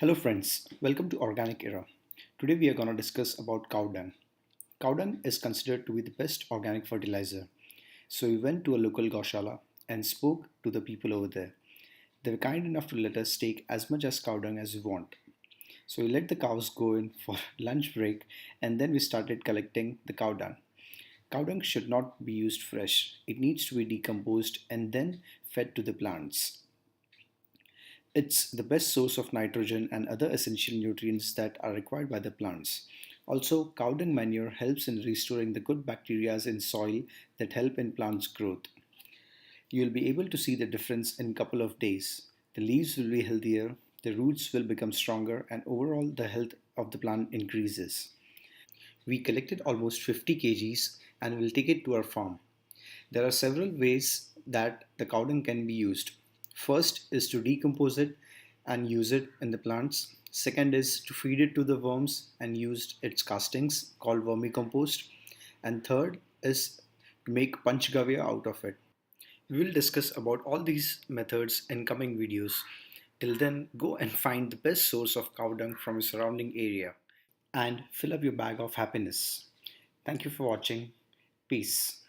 Hello friends, welcome to Organic Era. Today we are going to discuss about cow dung. Cow dung is considered to be the best organic fertilizer. So we went to a local goshala and spoke to the people over there. They were kind enough to let us take as much as cow dung as we want. So we let the cows go in for lunch break and then we started collecting the cow dung. Cow dung should not be used fresh. It needs to be decomposed and then fed to the plants. It's the best source of nitrogen and other essential nutrients that are required by the plants. Also, cow dung manure helps in restoring the good bacteria in soil that help in plants' growth. You'll be able to see the difference in a couple of days. The leaves will be healthier, the roots will become stronger, and overall the health of the plant increases. We collected almost 50 kgs and will take it to our farm. There are several ways that the cow dung can be used. First is to decompose it and use it in the plants. Second is to feed it to the worms and use its castings called vermicompost. And third is to make Panchgavya out of it. We will discuss about all these methods in coming videos. Till then, go and find the best source of cow dung from your surrounding area and fill up your bag of happiness. Thank you for watching. Peace.